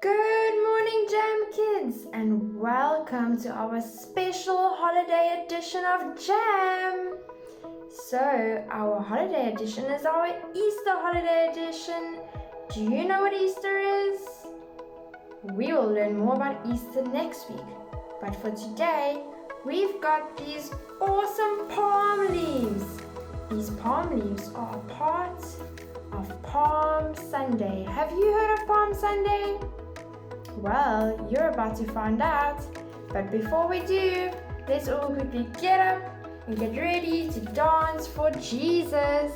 Good morning, Jam Kids, and welcome to our special holiday edition of Jam. So, our holiday edition is our Easter holiday edition. Do you know what Easter is? We will learn more about Easter next week, but for today, we've got these awesome palm leaves. These palm leaves are a part of Palm Sunday. Have you heard of Palm Sunday? Well, you're about to find out. But before we do, let's all quickly get up and get ready to dance for Jesus.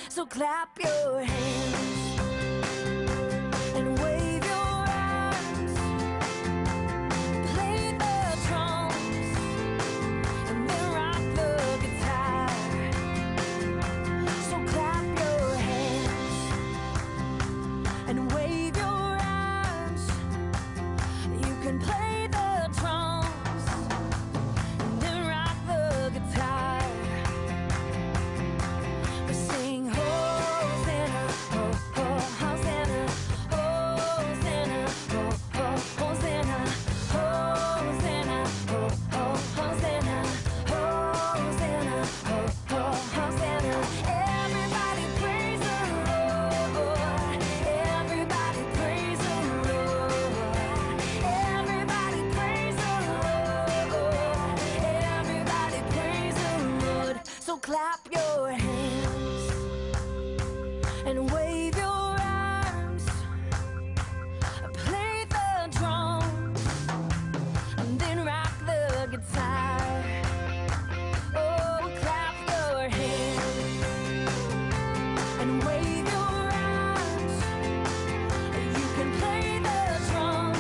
So clap your hands and wave your arms, play the drums and then rock the guitar. So clap your hands and wave your arms. You can play the drums and then rock the guitar. We sing clap your hands and wave your arms, play the drums and then rock the guitar. Oh, clap your hands and wave your arms. You can play the drums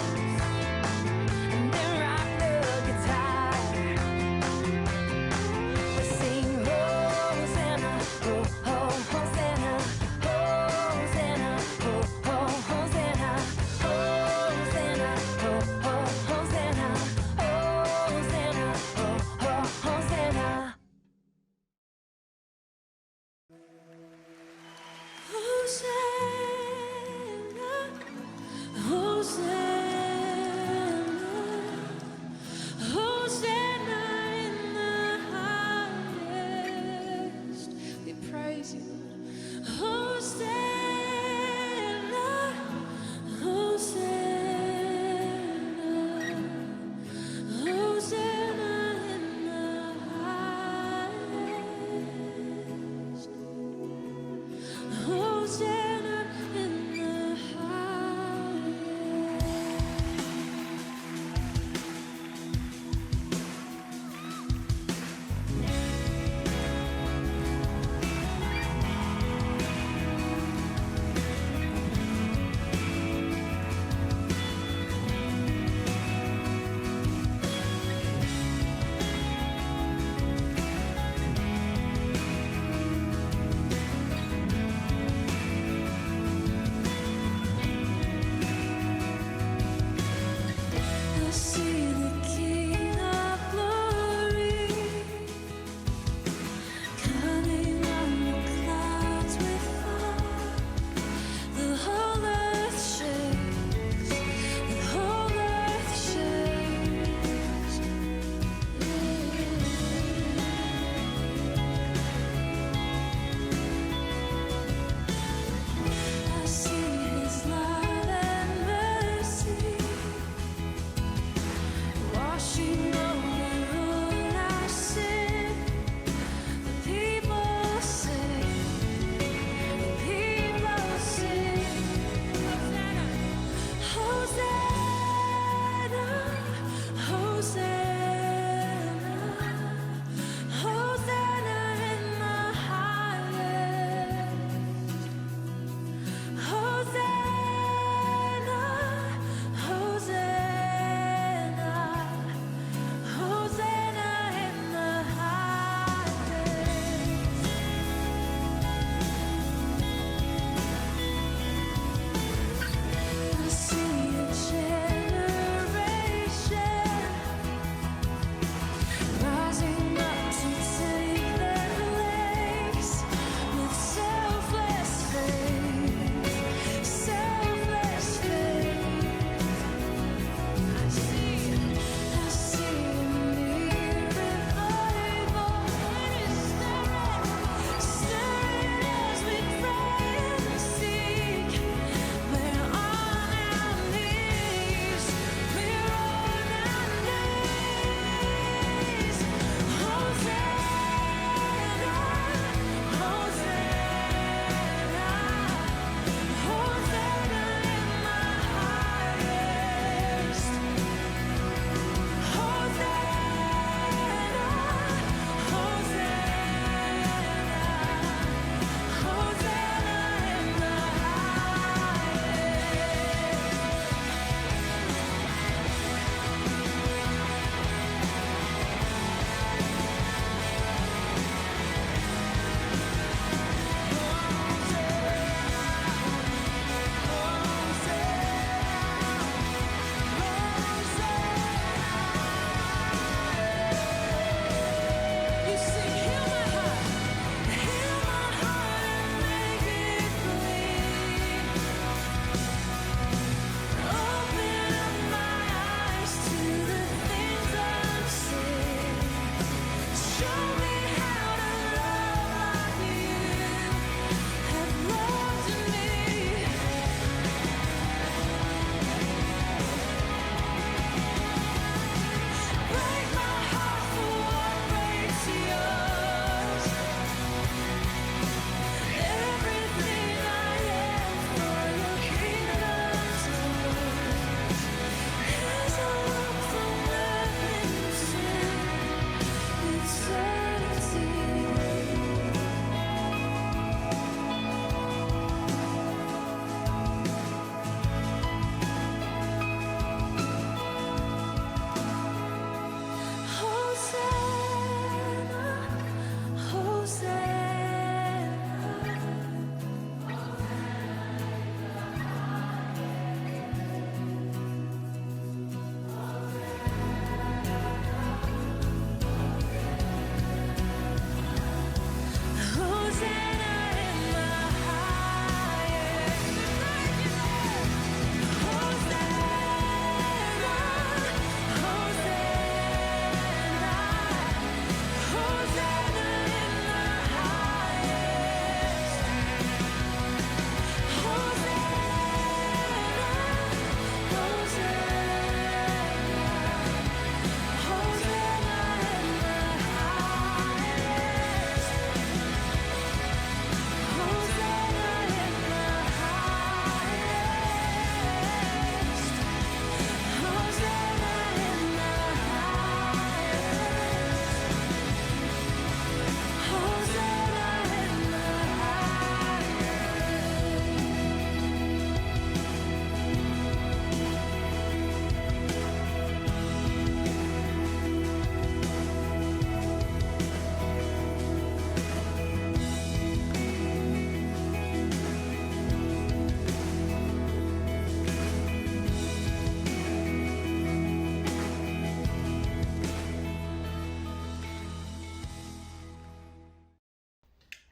and then rock the guitar. We sing Hosanna,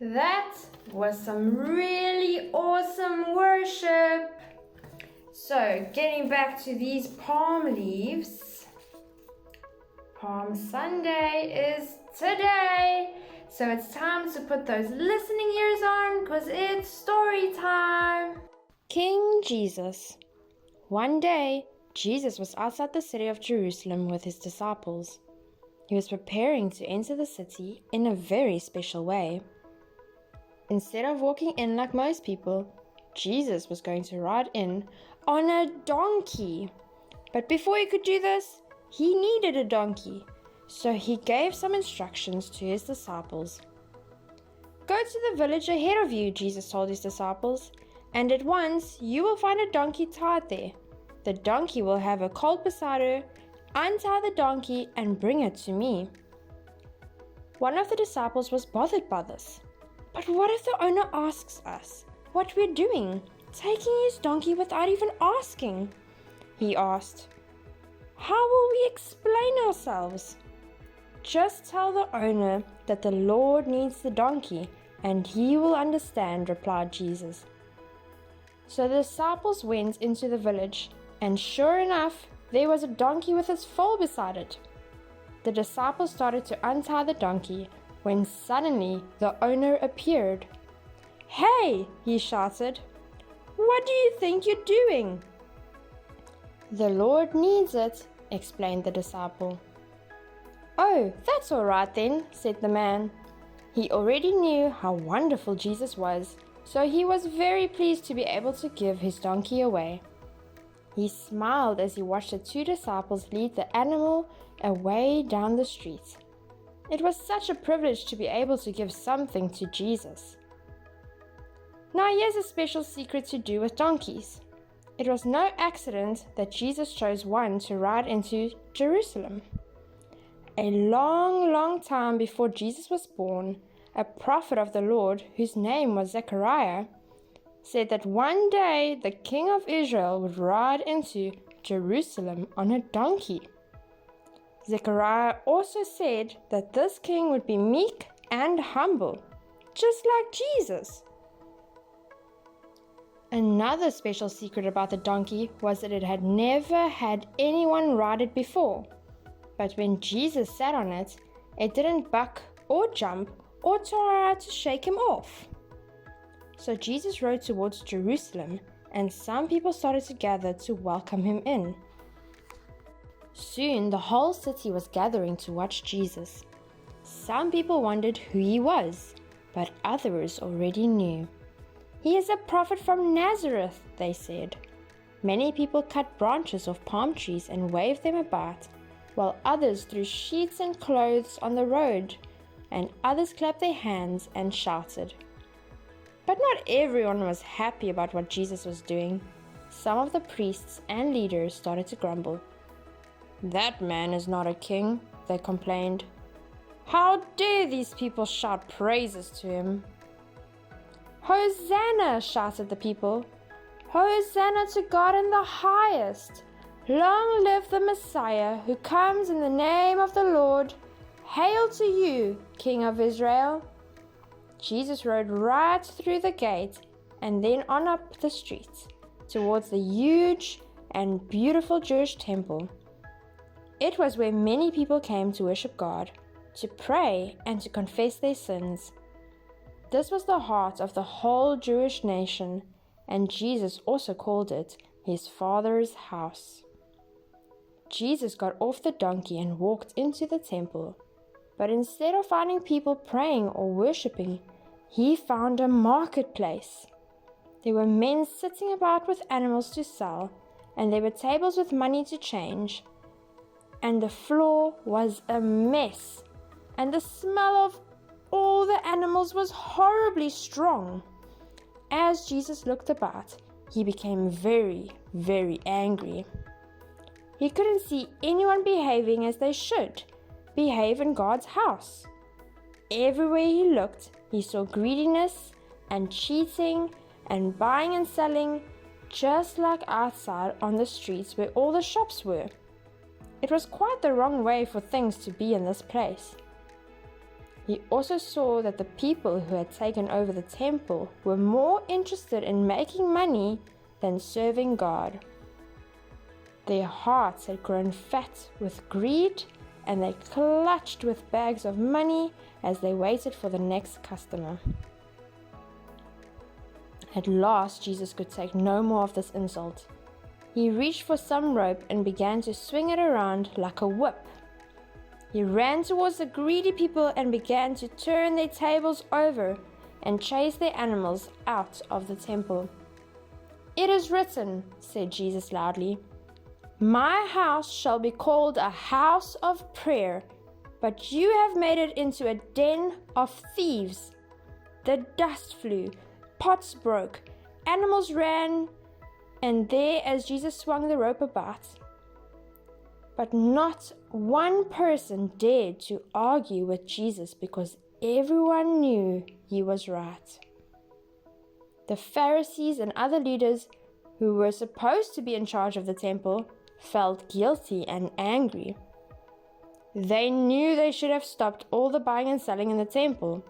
That was some really awesome worship. So, getting back to these palm leaves, Palm Sunday is today. So it's time to put those listening ears on because it's story time. King Jesus. One day, Jesus was outside the city of Jerusalem with his disciples. He was preparing to enter the city in a very special way. Instead of walking in like most people, Jesus was going to ride in on a donkey. But before he could do this, he needed a donkey. So he gave some instructions to his disciples. Go to the village ahead of you, Jesus told his disciples, and at once you will find a donkey tied there. The donkey will have a colt beside her. Untie the donkey and bring it to me. One of the disciples was bothered by this. But what if the owner asks us what we're doing, taking his donkey without even asking? He asked. How will we explain ourselves? Just tell the owner that the Lord needs the donkey and he will understand, replied Jesus. So the disciples went into the village, and sure enough, there was a donkey with its foal beside it. The disciples started to untie the donkey when suddenly the owner appeared. Hey, he shouted. What do you think you're doing? The Lord needs it, explained the disciple. Oh, that's all right then, said the man. He already knew how wonderful Jesus was, so he was very pleased to be able to give his donkey away. He smiled as he watched the two disciples lead the animal away down the street. It was such a privilege to be able to give something to Jesus. Now here's a special secret to do with donkeys. It was no accident that Jesus chose one to ride into Jerusalem. A long, long time before Jesus was born, a prophet of the Lord, whose name was Zechariah, said that one day the king of Israel would ride into Jerusalem on a donkey. Zechariah also said that this king would be meek and humble, just like Jesus. Another special secret about the donkey was that it had never had anyone ride it before. But when Jesus sat on it, it didn't buck or jump or try to shake him off. So Jesus rode towards Jerusalem, and some people started to gather to welcome him in. Soon the whole city was gathering to watch Jesus. Some people wondered who he was, but others already knew. He is a prophet from Nazareth, they said. Many people cut branches off palm trees and waved them about, while others threw sheets and clothes on the road, and others clapped their hands and shouted. But not everyone was happy about what Jesus was doing. Some of the priests and leaders started to grumble. That man is not a king, they complained. How dare these people shout praises to him? Hosanna, shouted the people. Hosanna to God in the highest. Long live the Messiah who comes in the name of the Lord. Hail to you, King of Israel. Jesus rode right through the gate and then on up the street towards the huge and beautiful Jewish temple. It was where many people came to worship God, to pray and to confess their sins. This was the heart of the whole Jewish nation, and Jesus also called it his Father's house. Jesus got off the donkey and walked into the temple, but instead of finding people praying or worshipping, he found a marketplace. There were men sitting about with animals to sell, and there were tables with money to change. And the floor was a mess, and the smell of all the animals was horribly strong. As Jesus looked about, he became very, very angry. He couldn't see anyone behaving as they should behave in God's house. Everywhere he looked, he saw greediness and cheating and buying and selling, just like outside on the streets where all the shops were. It was quite the wrong way for things to be in this place. He also saw that the people who had taken over the temple were more interested in making money than serving God. Their hearts had grown fat with greed, and they clutched with bags of money as they waited for the next customer. At last, Jesus could take no more of this insult. He reached for some rope and began to swing it around like a whip. He ran towards the greedy people and began to turn their tables over and chase their animals out of the temple. "It is written," said Jesus loudly, "My house shall be called a house of prayer, but you have made it into a den of thieves." The dust flew, pots broke, animals ran, and there as Jesus swung the rope about. But not one person dared to argue with Jesus because everyone knew he was right. The Pharisees and other leaders who were supposed to be in charge of the temple felt guilty and angry. They knew they should have stopped all the buying and selling in the temple,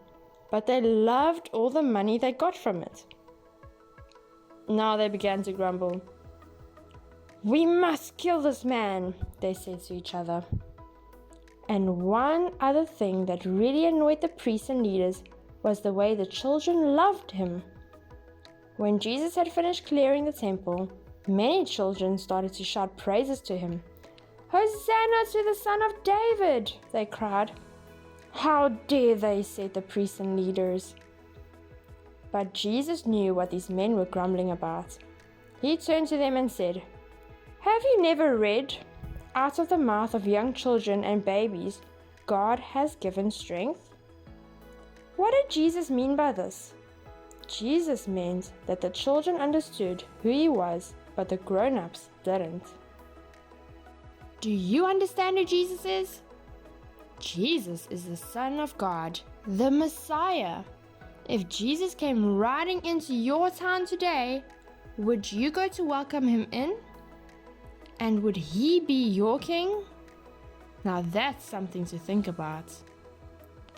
but they loved all the money they got from it. Now they began to grumble. "We must kill this man," they said to each other. And one other thing that really annoyed the priests and leaders was the way the children loved him. When Jesus had finished clearing the temple, many children started to shout praises to him. "Hosanna to the Son of David," they cried. "How dare they," said the priests and leaders. But Jesus knew what these men were grumbling about. He turned to them and said, "Have you never read, 'Out of the mouth of young children and babies, God has given strength'?" What did Jesus mean by this? Jesus meant that the children understood who he was, but the grown-ups didn't. Do you understand who Jesus is? Jesus is the Son of God, the Messiah. If Jesus came riding into your town today, would you go to welcome him in? And would he be your king? Now that's something to think about.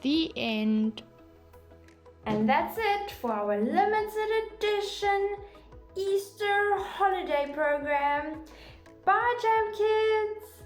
The end. And that's it for our limited edition Easter holiday program. Bye, Jam Kids!